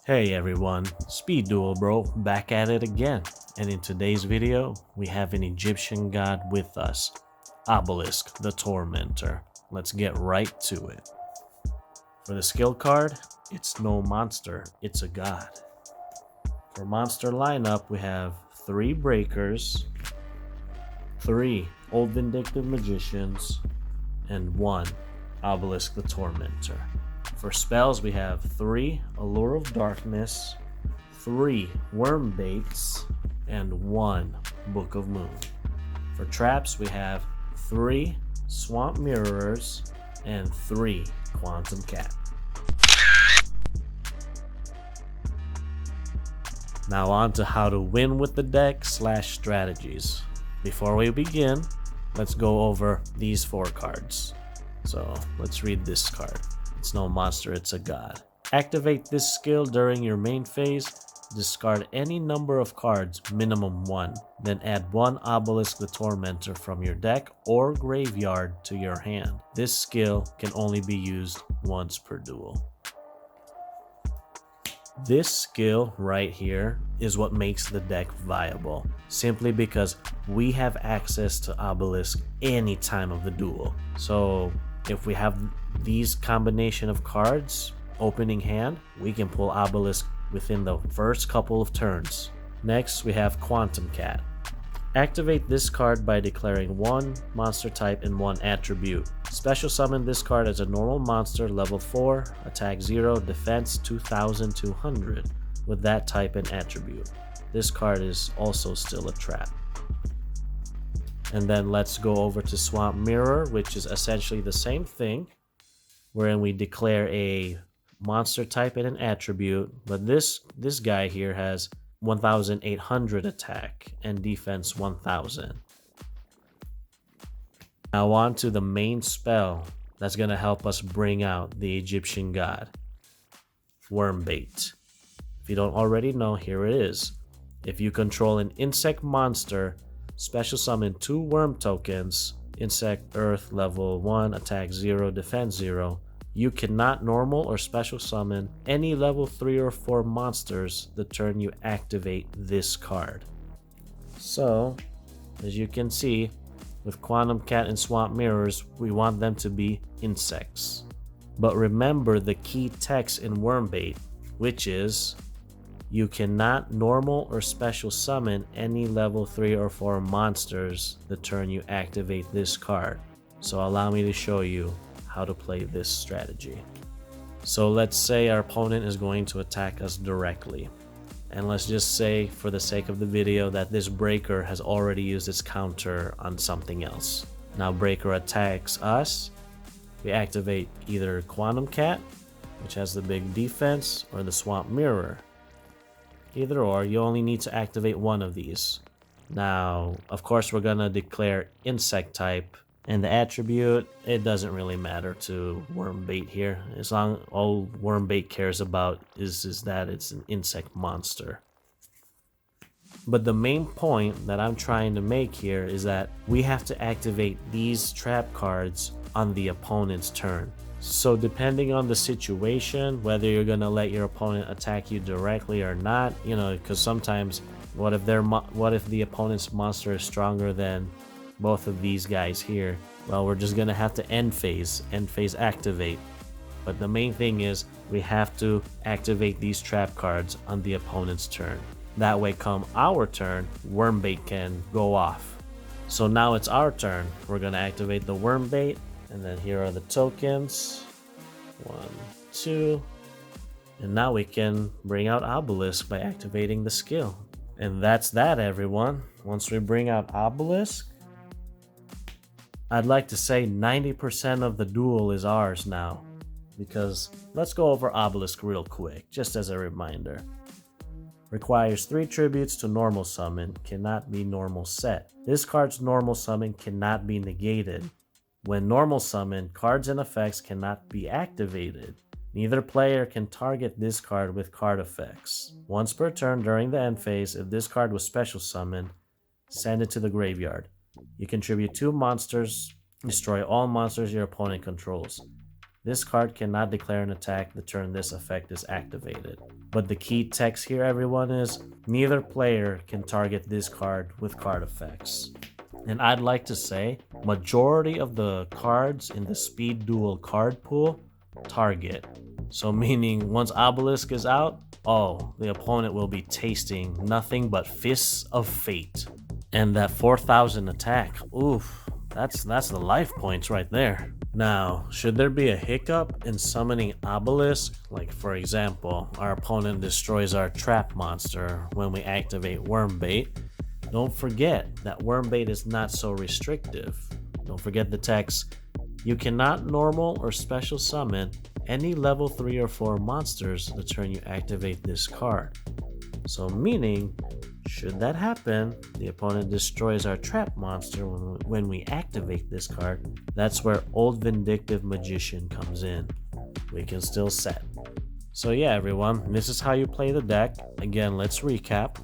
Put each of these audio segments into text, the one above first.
Hey everyone, Speed Duel bro, back at it again. And in today's video, we have an Egyptian god with us, Obelisk the Tormentor. Let's get right to it. For the skill card, it's no monster, it's a god. For monster lineup, we have 3 Breakers, 3 Old Vindictive Magicians, and 1 Obelisk the Tormentor. For spells, we have 3 Allure of Darkness, 3 Worm Baits, and 1 Book of Moon. For traps, we have 3 Swamp Mirrors and 3 Quantum Cat. Now on to how to win with the deck / strategies. Before we begin, let's go over these 4 cards. So let's read this card. It's no monster, it's a god. Activate this skill during your main phase. Discard any number of cards, minimum 1. Then add 1 Obelisk the Tormentor from your deck or graveyard to your hand. This skill can only be used once per duel. This skill right here is what makes the deck viable, simply because we have access to Obelisk any time of the duel. So if we have these combination of cards opening hand, we can pull Obelisk within the first couple of turns. Next, we have Quantum Cat. Activate this card by declaring 1 monster type and 1 attribute. Special summon this card as a normal monster, level 4, attack 0, defense 2200 with that type and attribute. This card is also still a trap. And then let's go over to Swamp Mirror, which is essentially the same thing, wherein we declare a monster type and an attribute, but this guy here has 1800 attack and defense 1000. Now on to the main spell that's going to help us bring out the Egyptian god, Worm Bait. If you don't already know, here it is. If you control an insect monster, special summon 2 worm tokens, insect earth level 1, attack 0, defense 0. You cannot normal or special summon any level 3 or 4 monsters the turn you activate this card. So, as you can see, with Quantum Cat and Swamp Mirrors, we want them to be insects. But remember the key text in Worm Bait, which is you cannot normal or special summon any level 3 or 4 monsters the turn you activate this card. So allow me to show you how to play this strategy. So let's say our opponent is going to attack us directly. And let's just say, for the sake of the video, that this Breaker has already used its counter on something else. Now Breaker attacks us. We activate either Quantum Cat, which has the big defense, or the Swamp Mirror. Either or, you only need to activate one of these. Now, of course, we're gonna declare insect type, and the attribute, it doesn't really matter to Worm Bait here. As long all Worm Bait cares about is that it's an insect monster. But the main point that I'm trying to make here is that we have to activate these trap cards on the opponent's turn. So depending on the situation, whether you're gonna let your opponent attack you directly or not, because sometimes what if the opponent's monster is stronger than both of these guys here? Well, we're just gonna have to end phase activate. But the main thing is we have to activate these trap cards on the opponent's turn. That way, come our turn, Worm Bait can go off. So now it's our turn. We're gonna activate the Worm Bait. And then here are the tokens. 1, 2. And now we can bring out Obelisk by activating the skill. And that's that, everyone. Once we bring out Obelisk, I'd like to say 90% of the duel is ours now. Because let's go over Obelisk real quick, just as a reminder. Requires 3 tributes to normal summon, cannot be normal set. This card's normal summon cannot be negated. When normal summon, cards and effects cannot be activated. Neither player can target this card with card effects. Once per turn during the end phase, if this card was special summoned, send it to the graveyard. You contribute 2 monsters, destroy all monsters your opponent controls. This card cannot declare an attack the turn this effect is activated. But the key text here, everyone, is neither player can target this card with card effects. And I'd like to say, majority of the cards in the Speed Duel card pool target. So meaning once Obelisk is out, oh, the opponent will be tasting nothing but Fists of Fate. And that 4,000 attack, oof, that's the life points right there. Now, should there be a hiccup in summoning Obelisk, like for example, our opponent destroys our trap monster when we activate Wormbait, don't forget that Wormbait is not so restrictive. Don't forget the text, you cannot normal or special summon any level 3 or 4 monsters the turn you activate this card. So meaning, should that happen, the opponent destroys our trap monster when we activate this card. That's where Old Vindictive Magician comes in. We can still set. So yeah, everyone, this is how you play the deck. Again, let's recap.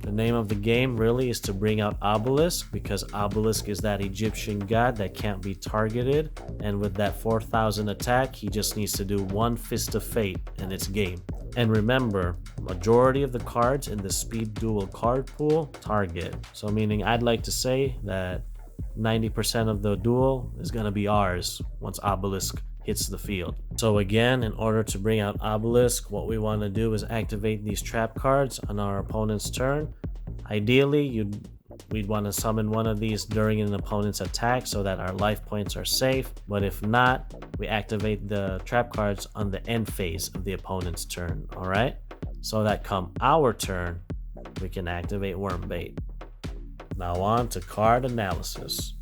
The name of the game really is to bring out Obelisk, because Obelisk is that Egyptian god that can't be targeted, and with that 4,000 attack, he just needs to do one Fist of Fate and it's game. And remember, majority of the cards in the Speed Duel card pool target. So meaning I'd like to say that 90% of the duel is going to be ours once Obelisk hits the field. So again, in order to bring out Obelisk, what we want to do is activate these trap cards on our opponent's turn. Ideally, we'd want to summon one of these during an opponent's attack so that our life points are safe, but if not, we activate the trap cards on the end phase of the opponent's turn, alright? So that come our turn, we can activate Wormbait. Now on to card analysis.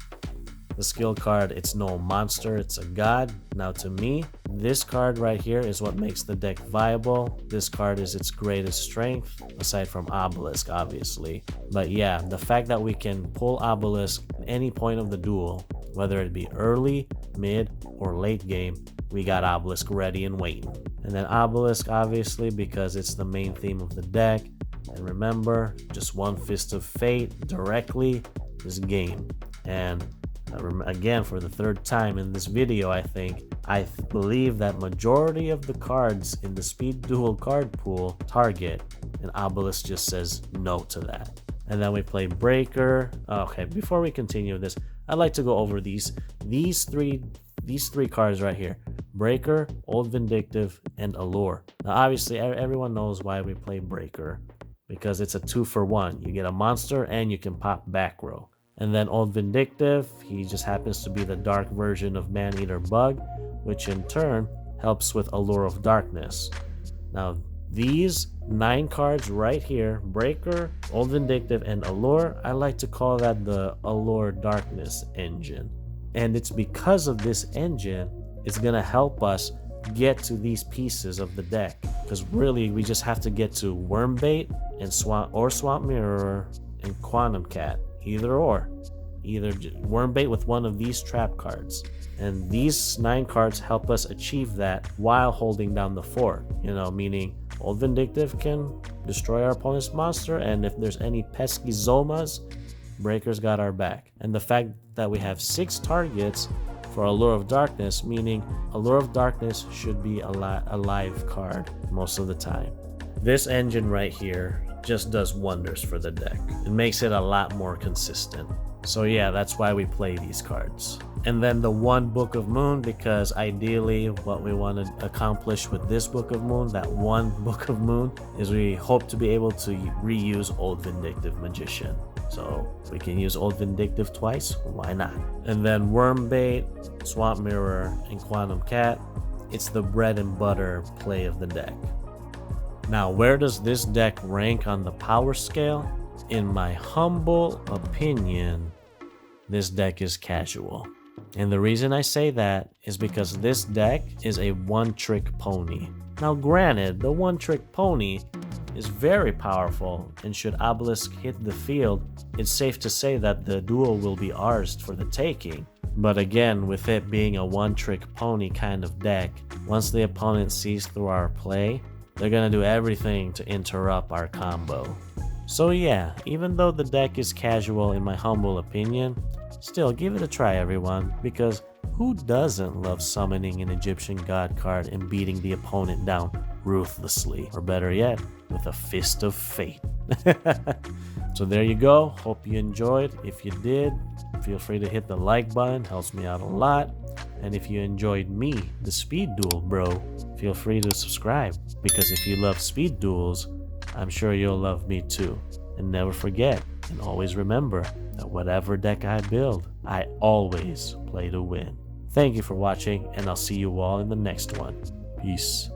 The skill card, it's no monster, it's a god. Now to me, this card right here is what makes the deck viable. This card is its greatest strength, aside from Obelisk, obviously. But yeah, the fact that we can pull Obelisk at any point of the duel, whether it be early, mid, or late game, we got Obelisk ready and waiting. And then Obelisk, obviously, because it's the main theme of the deck. And remember, just one Fist of Fate directly is game. And again, for the third time in this video, I believe that majority of the cards in the Speed Duel card pool target, and Obelisk just says no to that. And then we play Breaker. Okay, before we continue this, I'd like to go over these three cards right here: Breaker, Old Vindictive, and Allure. Now obviously everyone knows why we play Breaker, because it's a 2-for-1. You get a monster and you can pop back row. And then Old Vindictive, he just happens to be the dark version of Man-Eater Bug, which in turn helps with Allure of Darkness. Now these 9 cards right here, Breaker, Old Vindictive, and Allure, I like to call that the Allure Darkness engine. And it's because of this engine, it's gonna help us get to these pieces of the deck. Because really, we just have to get to Wormbait and Swamp Mirror and Quantum Cat. Either Wormbait with one of these trap cards. And these 9 cards help us achieve that while holding down the fort. Meaning Old Vindictive can destroy our opponent's monster, and if there's any pesky Zomas, Breaker's got our back. And the fact that we have 6 targets for Allure of Darkness, meaning Allure of Darkness should be a live card most of the time. This engine right here just does wonders for the deck. It makes it a lot more consistent. So yeah, that's why we play these cards. And then the one Book of Moon, because ideally what we want to accomplish with this Book of Moon, that one Book of Moon, is we hope to be able to reuse Old Vindictive Magician. So if we can use Old Vindictive twice, why not? And then Wormbait, Swamp Mirror, and Quantum Cat, it's the bread and butter play of the deck. Now, where does this deck rank on the power scale? In my humble opinion, this deck is casual. And the reason I say that is because this deck is a one-trick pony. Now granted, the one-trick pony is very powerful, and should Obelisk hit the field, it's safe to say that the duel will be ours for the taking. But again, with it being a one-trick pony kind of deck, once the opponent sees through our play, they're gonna do everything to interrupt our combo. So yeah, even though the deck is casual in my humble opinion, Still, give it a try, everyone, because who doesn't love summoning an Egyptian god card and beating the opponent down ruthlessly, or better yet, with a fist of fate? So there you go. Hope you enjoyed. If you did, feel free to hit the like button, helps me out a lot. And if you enjoyed me, the speed duel bro, feel free to subscribe, because if you love speed duels, I'm sure you'll love me too. And never forget, and always remember, that whatever deck I build, I always play to win. Thank you for watching, and I'll see you all in the next one. Peace.